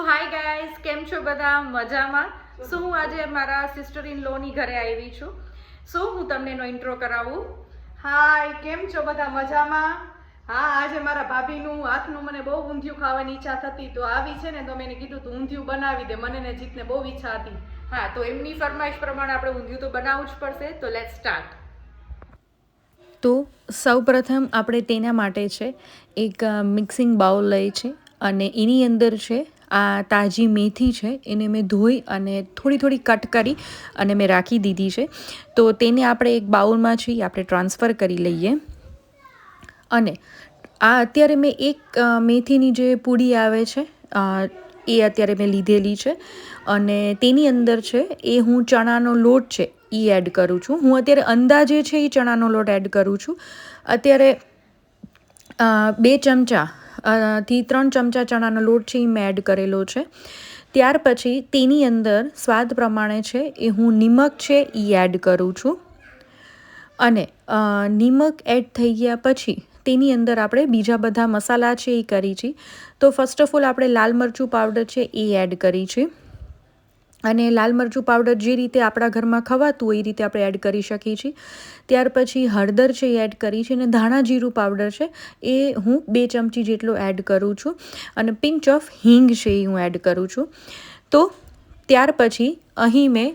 Hi guys, કેમ છો બધા? મજામાં? સો હું આજે મારા સિસ્ટર ઇન લોની ઘરે આવી છું. સો હું તમને એનો ઇન્ટ્રો કરાવું. હાય, કેમ છો બધા? મજામાં? હા, આજે મારા ભાભીનું હાથનું મને બહુ ઊંધિયું ખાવાની ઈચ્છા થતી, તો આવી છે ને તો મેં એને કીધું તું ઊંધિયું બનાવી દે. મને ને જીતને બહુ ઈચ્છા હતી. હા, તો એમની ફરમાઈશ પ્રમાણે આપણે ઊંધિયું તો બનાવવું જ પડશે. તો લેટ્સ સ્ટાર્ટ. તો સૌપ્રથમ આપણે તેના માટે છે એક મિક્સિંગ બાઉલ લઈએ છે અને એની અંદર છે આ તાજી મેથી છે, એને મેં ધોઈ અને થોડી કટ કરી અને મેં રાખી દીધી છે. તો તેને આપણે એક બાઉલમાં છે આપણે ટ્રાન્સફર કરી લઈએ. અને આ અત્યારે મેં એક મેથીની જે પૂડી આવે છે એ અત્યારે મેં લીધેલી છે અને તેની અંદર છે એ હું ચણાનો લોટ છે એ એડ કરું છું. હું અત્યારે અંદાજે છે એ ચણાનો લોટ એડ કરું છું. અત્યારે 2 ચમચા થી 3 ચમચા ચણાનો લોટ છે એ મેં એડ કરેલો છે. ત્યાર પછી તેની અંદર સ્વાદ પ્રમાણે છે એ હું નિમક છે એ એડ કરું છું. અને નિમક એડ થઈ ગયા પછી તેની અંદર આપણે બીજા બધા મસાલા છે એ કરી છે. તો ફર્સ્ટ ઓફ ઓલ આપણે લાલ મરચું પાવડર છે એ એડ કરી છે. અને લાલ મરચું પાવડર જે રીતે આપણા ઘરમાં ખવાતું હોય એ રીતે આપણે એડ કરી શકીએ છીએ. ત્યાર પછી હળદર છે એ એડ કરી છે અને ધાણા જીરું પાવડર છે એ હું 2 ચમચી જેટલો એડ કરું છું. અને પિંચ ઓફ હિંગ છે એ હું એડ કરું છું. તો ત્યાર પછી અહીં મેં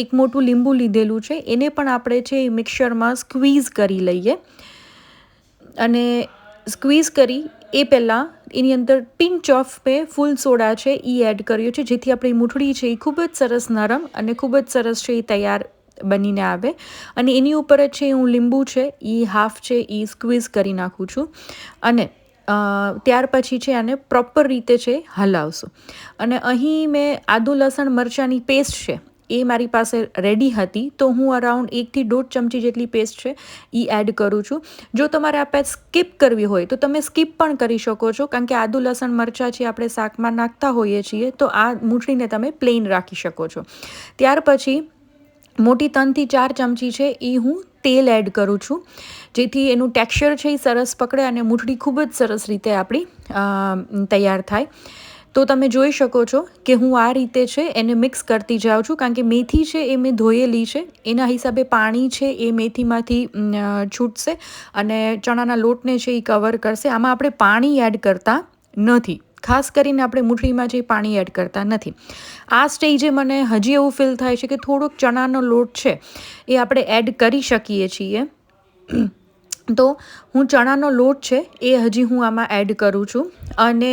એક મોટું લીંબુ લીધેલું છે, એને પણ આપણે છે એ મિક્સરમાં સ્ક્વીઝ કરી લઈએ. અને સ્ક્વીઝ કરી એ પહેલાં એની અંદર પિંચ ઓફ મેં ફૂલ સોડા છે એ એડ કર્યો છે, જેથી આપણી મૂઠડી છે એ ખૂબ જ સરસ નરમ અને ખૂબ જ સરસ છે એ તૈયાર બનીને આવે. અને એની ઉપર જ છે હું લીંબુ છે એ હાફ છે એ સ્ક્વીઝ કરી નાખું છું. અને ત્યાર પછી છે આને પ્રોપર રીતે છે હલાવશું. અને અહીં મેં આદુ લસણ મરચાંની પેસ્ટ છે એ મારી પાસે રેડી હતી, તો હું અરાઉન્ડ 1 થી 1.5 ચમચી જેટલી પેસ્ટ છે એ એડ કરું છું. જો તમારે આ પેસ્ટ સ્કીપ કરવી હોય તો તમે સ્કીપ પણ કરી શકો છો, કારણ કે આદુ લસણ મરચાં છે આપણે શાકમાં નાખતા હોઈએ છીએ, તો આ મૂઠડીને તમે પ્લેન રાખી શકો છો. ત્યાર પછી મોટી 3 થી 4 ચમચી છે એ હું તેલ એડ કરું છું, જેથી એનું ટેક્સચર છે એ સરસ પકડે અને મૂઠડી ખૂબ જ સરસ રીતે આપણી તૈયાર થાય. તો તમે જોઈ શકો છો કે હું આ રીતે છે એને મિક્સ કરતી જાઉં છું, કારણ કે મેથી છે એ મેં ધોયેલી છે, એના હિસાબે પાણી છે એ મેથીમાંથી છૂટશે અને ચણાના લોટને છે એ કવર કરશે. આમાં આપણે પાણી એડ કરતા નથી, ખાસ કરીને આપણે મૂઠડીમાં જે પાણી એડ કરતા નથી. આ સ્ટેજે મને હજી એવું ફીલ થાય છે કે થોડોક ચણાનો લોટ છે એ આપણે એડ કરી શકીએ છીએ. તો હું ચણાનો લોટ છે એ હજી હું આમાં એડ કરું છું. અને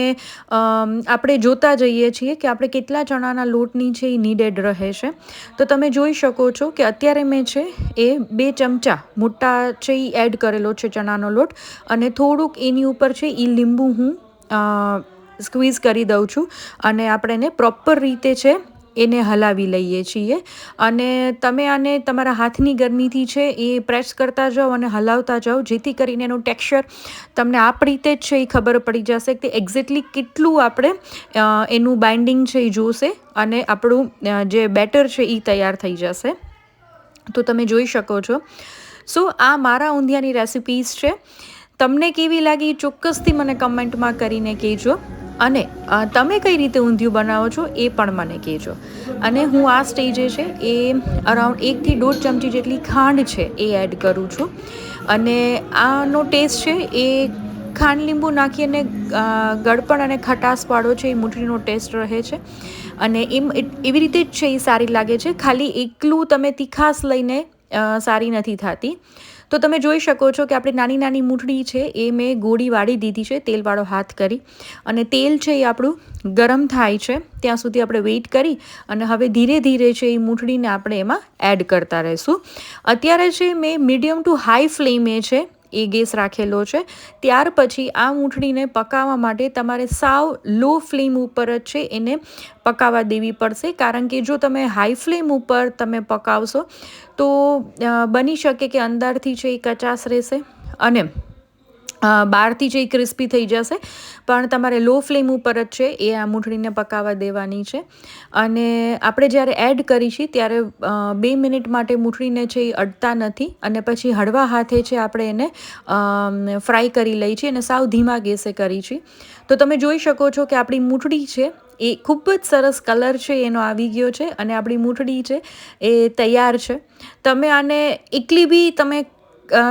આપણે જોતા જઈએ છીએ કે આપણે કેટલા ચણાના લોટની છે એ નીડેડ રહે છે. તો તમે જોઈ શકો છો કે અત્યારે મેં છે એ 2 ચમચા મોટા છે એ એડ કરેલો છે ચણાનો લોટ, અને થોડુંક એની ઉપર છે એ લીંબુ હું સ્ક્વીઝ કરી દઉં છું. અને આપણે એને પ્રોપર રીતે છે એને હલાવી લઈએ છીએ. અને તમે આને તમારા હાથની ગરમીથી છે એ પ્રેસ કરતા જાઓ અને હલાવતા જાઓ, જેથી કરીને એનું ટેક્સચર તમને આ રીતે જ છે એ ખબર પડી જશે કે એક્ઝેક્ટલી કેટલું આપણે એનું બાઇન્ડિંગ છે એ જોશે અને આપણું જે બેટર છે એ તૈયાર થઈ જશે. તો તમે જોઈ શકો છો. સો આ મારા ઊંધિયાની રેસિપીઝ છે. તમને કેવી લાગી ચોક્કસથી મને કમેન્ટમાં કરીને કહેજો. અને તમે કઈ રીતે ઊંધિયું બનાવો છો એ પણ મને કહેજો. અને હું આ સ્ટેજે છે એ અરાઉન્ડ 1 થી 1.5 ચમચી જેટલી ખાંડ છે એ એડ કરું છું. અને આનો ટેસ્ટ છે એ ખાંડ લીંબુ નાખીને ગળપણ અને ખટાશવાળો છે એ મૂઠડીનો ટેસ્ટ રહે છે. અને એવી રીતે જ છે એ સારી લાગે છે. ખાલી એકલું તમે તીખાશ લઈને સારી નથી થતી. તો તમે જોઈ શકો છો કે આપણી નાની નાની મૂઠડી છે એ મેં ગોળી વાળી દીધી છે તેલવાળો હાથ કરી. અને તેલ છે એ આપણું ગરમ થાય છે ત્યાં સુધી આપણે વેઇટ કરી અને હવે ધીરે ધીરે છે એ મૂઠડીને આપણે એમાં એડ કરતા રહીશું. અત્યારે છે મેં મીડિયમ ટુ હાઈ ફ્લેમે છે એ ગેસ રાખેલો છે. ત્યાર પછી આ મૂઠડીને પકાવવા માટે તમારે સાવ લો ફ્લેમ ઉપર જ છે એને પકાવવા દેવી પડશે, કારણ કે જો તમે હાઈ ફ્લેમ ઉપર તમે પકાવશો તો બની શકે કે અંદરથી છે એ કચાશ રહેશે અને બહારથી છે એ ક્રિસ્પી થઈ જશે. પણ તમારે લો ફ્લેમ ઉપર જ છે એ આ મૂઠડીને પકાવવા દેવાની છે. અને આપણે જ્યારે એડ કરીશું ત્યારે 2 મિનિટ માટે મૂઠડીને છે એ અડતા નથી અને પછી હળવા હાથે છે આપણે એને ફ્રાય કરી લઈએ છીએ અને સાવ ધીમા ગેસે કરી છીએ. તો તમે જોઈ શકો છો કે આપણી મૂઠડી છે એ ખૂબ જ સરસ કલર છે એનો આવી ગયો છે અને આપણી મૂઠડી છે એ તૈયાર છે. તમે આને એકલી બી તમે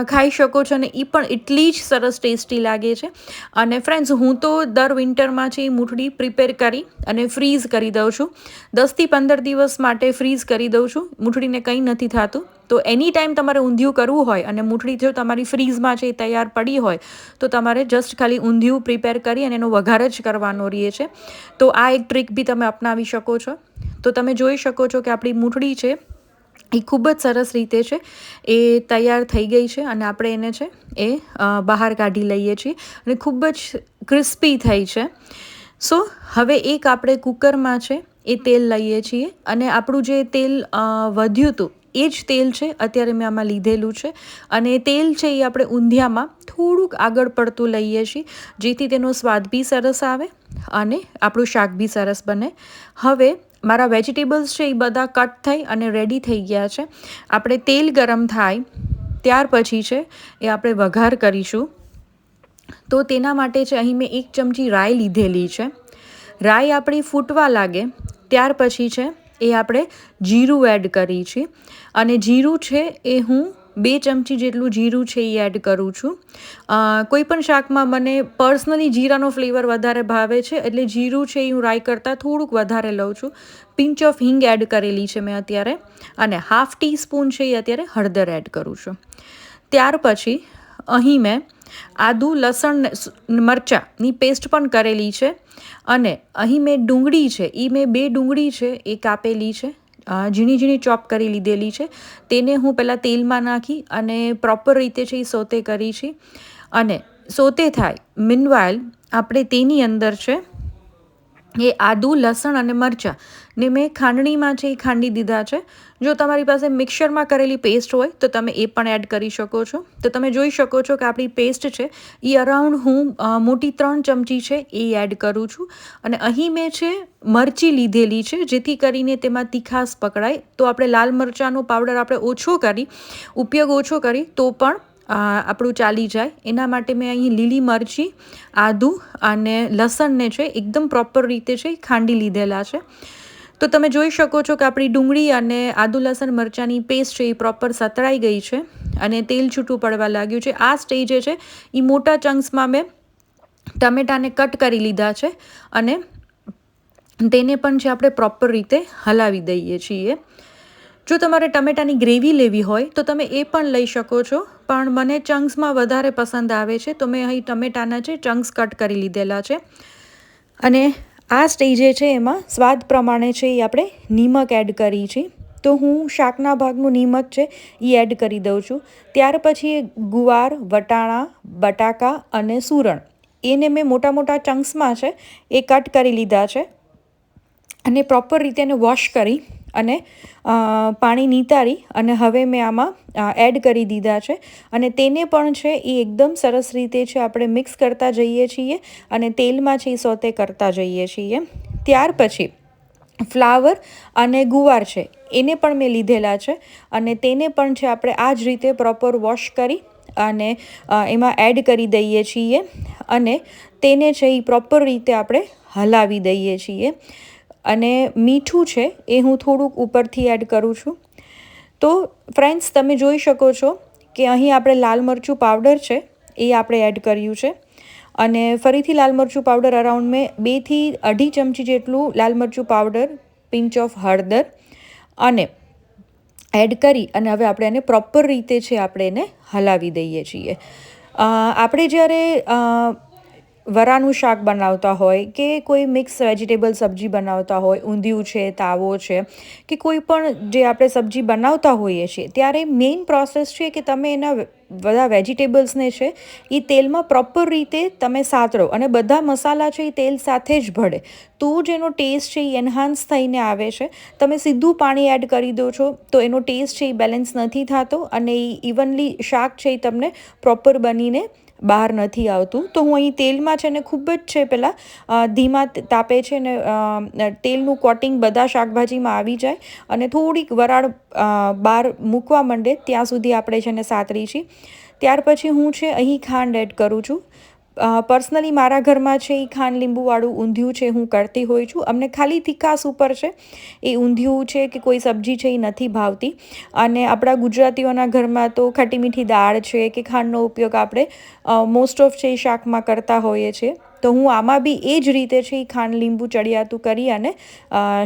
ખાઈ શકો છો અને એ પણ એટલી જ સરસ ટેસ્ટી લાગે છે. અને ફ્રેન્ડ્સ, હું તો દર વિન્ટરમાં છે એ મૂઠડી પ્રિપેર કરી અને ફ્રીઝ કરી દઉં છું. 10થી 15 દિવસ માટે ફ્રીઝ કરી દઉં છું. મૂઠડીને કંઈ નથી થતું. તો એની ટાઈમ તમારે ઊંધિયું કરવું હોય અને મૂઠડી જો તમારી ફ્રીઝમાં છે એ તૈયાર પડી હોય તો તમારે જસ્ટ ખાલી ઊંધિયું પ્રિપેર કરી અને એનો વઘાર જ કરવાનો રહે છે. તો આ એક ટ્રીક બી તમે અપનાવી શકો છો. તો તમે જોઈ શકો છો કે આપણી મૂઠડી છે એ ખૂબ જ સરસ રીતે છે એ તૈયાર થઈ ગઈ છે અને આપણે એને છે એ બહાર કાઢી લઈએ છીએ અને ખૂબ જ ક્રિસ્પી થઈ છે. સો હવે એક આપણે કુકરમાં છે એ તેલ લઈએ છીએ અને આપણું જે તેલ વધ્યું હતું એ જ તેલ છે અત્યારે મેં આમાં લીધેલું છે. અને તેલ છે એ આપણે ઊંધિયામાં થોડુંક આગળ પડતું લઈએ છીએ જેથી તેનો સ્વાદ બી સરસ આવે અને આપણું શાક બી સરસ બને. હવે મારા વેજીટેબલ્સ છે એ બધા કટ થઈ અને રેડી થઈ ગયા છે. આપણે તેલ ગરમ થાય ત્યાર પછી છે એ આપણે વઘાર કરીશું. તો તેના માટે છે અહીં મેં 1 ચમચી રાઈ લીધેલી છે. રાઈ આપણી ફૂટવા લાગે ત્યાર પછી છે એ આપણે જીરું એડ કરી છે અને જીરું છે એ હું 2 ચમચી જેટલું જીરું છે એ એડ કરું છું. કોઈ પણ શાકમાં મને પર્સનલી જીરાનો ફ્લેવર વધારે ભાવે છે એટલે જીરું છે એ હું રાઈ કરતાં થોડુંક વધારે લઉં છું. પિંચ ઓફ હિંગ એડ કરેલી છે મેં અત્યારે અને 1/2 ટીસ્પૂન છે એ અત્યારે હળદર એડ કરું છું. ત્યાર પછી અહીં મેં આદુ લસણ મરચાંની પેસ્ટ પણ કરેલી છે અને અહીં મેં ડુંગળી છે એ મેં 2 ડુંગળી છે એ કાપેલી છે, ઝીણી ઝીણી ચોપ કરી લીધેલી છે. તેને હું પહેલાં તેલમાં નાખી અને પ્રોપર રીતે છે એ સોતે કરી છે અને સોતે થાય મીનવાઇલ આપણે તેની અંદર છે એ આદુ લસણ અને મરચાંને મેં ખાંડણીમાં છે એ ખાંડી દીધા છે. જો તમારી પાસે મિક્સરમાં કરેલી પેસ્ટ હોય તો તમે એ પણ એડ કરી શકો છો. તો તમે જોઈ શકો છો કે આપણી પેસ્ટ છે એ અરાઉન્ડ હું મોટી 3 ચમચી છે એ એડ કરું છું. અને અહીં મેં છે મરચી લીધેલી છે જેથી કરીને તેમાં તીખાશ પકડાય. તો આપણે લાલ મરચાંનો પાવડર આપણે ઉપયોગ ઓછો કરી તો પણ આપણું ચાલી જાય. એના માટે મેં અહીં લીલી મરચી, આદુ અને લસણને છે એકદમ પ્રોપર રીતે છે ખાંડી લીધેલા છે. તો તમે જોઈ શકો છો કે આપણી ડુંગળી અને આદુ લસણ મરચાંની પેસ્ટ છે એ પ્રોપર સતળાઈ ગઈ છે અને તેલ છૂટું પડવા લાગ્યું છે. આ સ્ટેજે છે એ મોટા ચંક્સમાં મેં ટમેટાને કટ કરી લીધા છે અને તેને પણ છે આપણે પ્રોપર રીતે હલાવી દઈએ છીએ. જો તમારે ટમેટાની ગ્રેવી લેવી હોય તો તમે એ પણ લઈ શકો છો, પણ મને ચંક્સમાં વધારે પસંદ આવે છે તો મેં અહીં ટમેટાના છે ચંક્સ કટ કરી લીધેલા છે. અને આ સ્ટેજે છે એમાં સ્વાદ પ્રમાણે છે એ આપણે નિમક એડ કરી છે. તો હું શાકના ભાગનું નિમક છે એ એડ કરી દઉં છું. ત્યાર પછી ગુવાર, વટાણા, બટાકા અને સૂરણ એને મેં મોટા મોટા ચંક્સમાં છે એ કટ કરી લીધા છે અને પ્રોપર રીતે એને વોશ કરી અને પાણી નીતારી અને હવે મેં આમાં એડ કરી દીધા છે અને તેને પણ છે એ એકદમ સરસ રીતે છે આપણે મિક્સ કરતા જઈએ છીએ અને તેલમાં છે એ સોતે કરતા જઈએ છીએ. ત્યાર પછી ફ્લાવર અને ગુવાર છે એને પણ મેં લીધેલા છે અને તેને પણ છે આપણે આ જ રીતે પ્રોપર વોશ કરી અને એમાં એડ કરી દઈએ છીએ અને તેને છે એ પ્રોપર રીતે આપણે હલાવી દઈએ છીએ. અને મીઠું છે એ હું થોડુંક ઉપરથી એડ કરું છું. તો ફ્રેન્ડ્સ, તમે જોઈ શકો છો કે અહીં આપણે લાલ મરચું પાવડર છે એ આપણે એડ કર્યું છે અને ફરીથી લાલ મરચું પાવડર અરાઉન્ડ મેં 2 થી 2.5 ચમચી જેટલું લાલ મરચું પાવડર, પિંચ ઓફ હળદર અને એડ કરી અને હવે આપણે એને પ્રોપર રીતે છે આપણે એને હલાવી દઈએ છીએ. આપણે જ્યારે વરાનું શાક બનાવતા હોય કે કોઈ મિક્સ વેજીટેબલ સબ્જી બનાવતા હોય, ઊંધિયું છે, તાવો છે કે કોઈ પણ જે આપણે સબ્જી બનાવતા હોઈએ છીએ ત્યારે મેઇન પ્રોસેસ છે કે તમે એના બધા વેજીટેબલ્સને છે એ તેલમાં પ્રોપર રીતે તમે સાતળો અને બધા મસાલા છે એ તેલ સાથે જ ભળે તો જ એનો ટેસ્ટ છે એ એન્હાન્સ થઈને આવે છે. તમે સીધું પાણી એડ કરી દો છો તો એનો ટેસ્ટ છે એ બેલેન્સ નથી થતો અને એ ઇવનલી શાક છે એ તમને પ્રોપર બનીને બહાર નથી આવતું. તો હું અહીં તેલમાં છે ને ખૂબ જ છે પહેલાં ધીમા તાપે છે ને તેલનું કોટિંગ બધા શાકભાજીમાં આવી જાય અને થોડીક વરાળ બહાર મૂકવા માંડે ત્યાં સુધી આપણે છે ને સાતળી છીએ. ત્યાર પછી હું છે અહીં ખાંડ એડ કરું છું. પર્સનલી મારા ઘરમાં છે એ ખાંડ લીંબુવાળું ઊંધિયું છે હું કરતી હોઈ છું. અમને ખાલી તીખાસ ઉપર છે એ ઊંધિયું છે કે કોઈ સબ્જી છે એ નથી ભાવતી. અને આપણા ગુજરાતીઓના ઘરમાં તો ખાટી મીઠી દાળ છે કે ખાંડનો ઉપયોગ આપણે મોસ્ટ ઓફ છે એ શાકમાં કરતા હોઈએ છીએ. તો હું આમાં બી એ જ રીતે છે એ ખાંડ લીંબુ ચડિયાતું કરી અને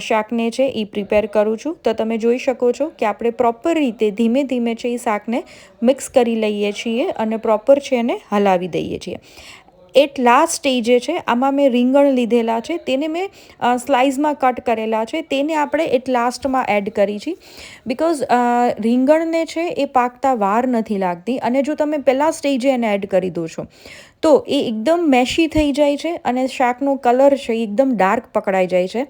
શાકને છે એ પ્રિપેર કરું છું. તો તમે જોઈ શકો છો કે આપણે પ્રોપર રીતે ધીમે ધીમે છે એ શાકને મિક્સ કરી લઈએ છીએ અને પ્રોપર છે એને હલાવી દઈએ છીએ. એટ લાસ્ટ સ્ટેજે છે આમાં મેં રીંગણ લીધેલા છે, તેને મેં સ્લાઇસમાં કટ કરેલા છે, તેને આપણે એટ લાસ્ટમાં એડ કરી છે. બિકોઝ રીંગણને છે એ પાકતા વાર નથી લાગતી અને જો તમે પહેલાં સ્ટેજે એને એડ કરી દો છો તો એ એકદમ મેશી થઈ જાય છે અને શાકનો કલર છે એકદમ ડાર્ક પકડાઈ જાય છે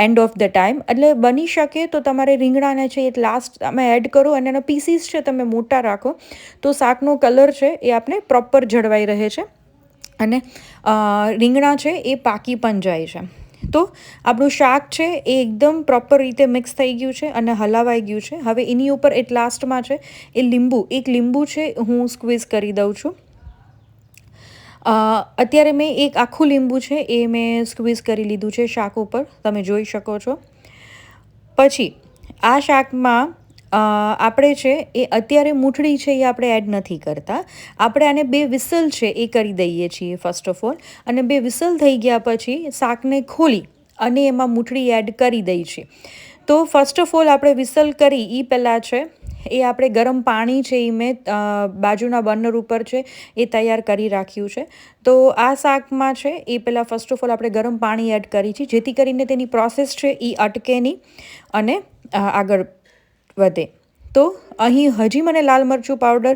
એન્ડ ઓફ ધ ટાઈમ. એટલે બની શકે તો તમારે રીંગણાને છે એ લાસ્ટ તમે એડ કરો અને એના પીસીસ છે તમે મોટા રાખો તો શાકનો કલર છે એ આપણે પ્રોપર જળવાઈ રહે છે અને રીંગણા છે એ પાકી પણ જાય છે. તો આપણું શાક છે એ એકદમ પ્રોપર રીતે મિક્સ થઈ ગયું છે અને હલાવાઈ ગયું છે. હવે એની ઉપર એટ લાસ્ટમાં છે એ એક લીંબુ છે હું સ્ક્વીઝ કરી દઉં છું. અત્યારે મેં એક આખું લીંબુ છે એ મેં સ્ક્વીઝ કરી લીધું છે શાક ઉપર, તમે જોઈ શકો છો. પછી આ શાકમાં આપણે છે એ અત્યારે મૂઠડી છે એ આપણે એડ નથી કરતા. આપણે આને 2 વિસલ છે એ કરી દઈએ છીએ ફર્સ્ટ ઓફ ઓલ. અને 2 વિસલ થઈ ગયા પછી શાકને ખોલી અને એમાં મૂઠડી એડ કરી દઈ છે. તો ફર્સ્ટ ઓફ ઓલ આપણે વિસલ કરી એ પહેલાં છે એ આપણે ગરમ પાણી છે એ મેં બાજુના બર્નર ઉપર છે એ તૈયાર કરી રાખ્યું છે. તો આ શાકમાં છે એ પહેલાં ફર્સ્ટ ઓફ ઓલ આપણે ગરમ પાણી એડ કરી છે જેથી કરીને તેની પ્રોસેસ છે એ અટકે નહીં અને આગળ વધે. તો અહીં હજી મને લાલ મરચું પાવડર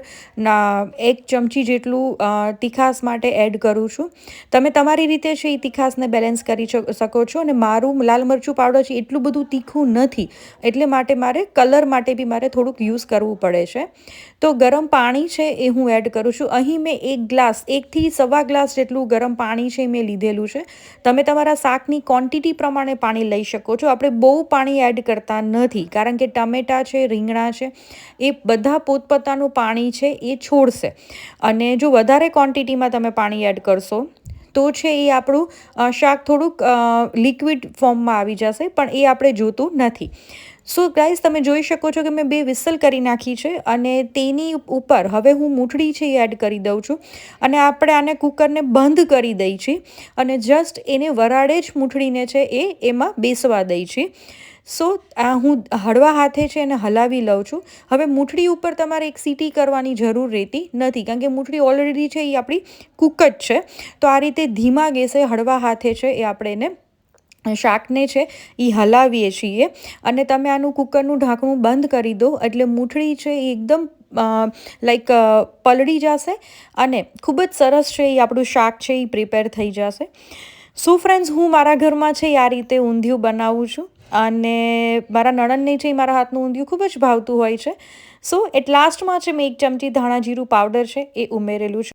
1 ચમચી જેટલું તીખાસ માટે એડ કરું છું. તમે તમારી રીતે છે એ તીખાસને બેલેન્સ કરી શકો છો. અને મારું લાલ મરચું પાવડર છે એટલું બધું તીખું નથી એટલે માટે મારે કલર માટે બી મારે થોડુંક યુઝ કરવું પડે છે. તો ગરમ પાણી છે એ હું એડ કરું છું. અહીં મેં 1 ગ્લાસ 1 થી સવા ગ્લાસ જેટલું ગરમ પાણી છે મેં લીધેલું છે. તમે તમારા શાકની ક્વોન્ટિટી પ્રમાણે પાણી લઈ શકો છો. આપણે બહુ પાણી એડ કરતા નથી કારણ કે ટમેટાં છે, રીંગણા છે એ બધા પોતપોતાનું પાણી છે એ છોડશે. અને જો વધારે ક્વોન્ટિટીમાં તમે પાણી એડ કરશો તો છે એ આપણું શાક થોડુંક લિક્વિડ ફોર્મમાં આવી જશે, પણ એ આપણે જોતું નથી. સો ગાઈઝ તમે જોઈ શકો છો કે મેં 2 વિસલ કરી નાખી છે અને તેની ઉપર હવે હું મૂઠડી છે એ એડ કરી દઉં છું અને આપણે આને કુકરને બંધ કરી દઈ છીએ અને જસ્ટ એને વરાળે જ મૂઠડીને છે એ એમાં બેસવા દઈ છીએ. સો હું હળવા હાથે છે એને હલાવી લઉં છું. હવે મૂઠડી ઉપર તમારે એક સીટી કરવાની જરૂર રહેતી નથી કારણ કે મૂઠડી ઓલરેડી છે એ આપણી કૂક જ છે. તો આ રીતે ધીમા ગેસે હળવા હાથે છે એ આપણે એને શાકને છે એ હલાવીએ છીએ અને તમે આનું કુકરનું ઢાંકણું બંધ કરી દો એટલે મૂઠડી છે એ એકદમ પલળી જશે અને ખૂબ જ સરસ છે એ આપણું શાક છે એ પ્રિપેર થઈ જશે. સો ફ્રેન્ડ્સ હું મારા ઘરમાં છે આ રીતે ઊંધિયું બનાવું છું અને મારા નણંદને છે મારા હાથનું ઊંધિયું ખૂબ જ ભાવતું હોય છે. સો એટ લાસ્ટમાં છે મેં 1 ચમચી ધાણા જીરું પાવડર છે એ ઉમેરેલું છે.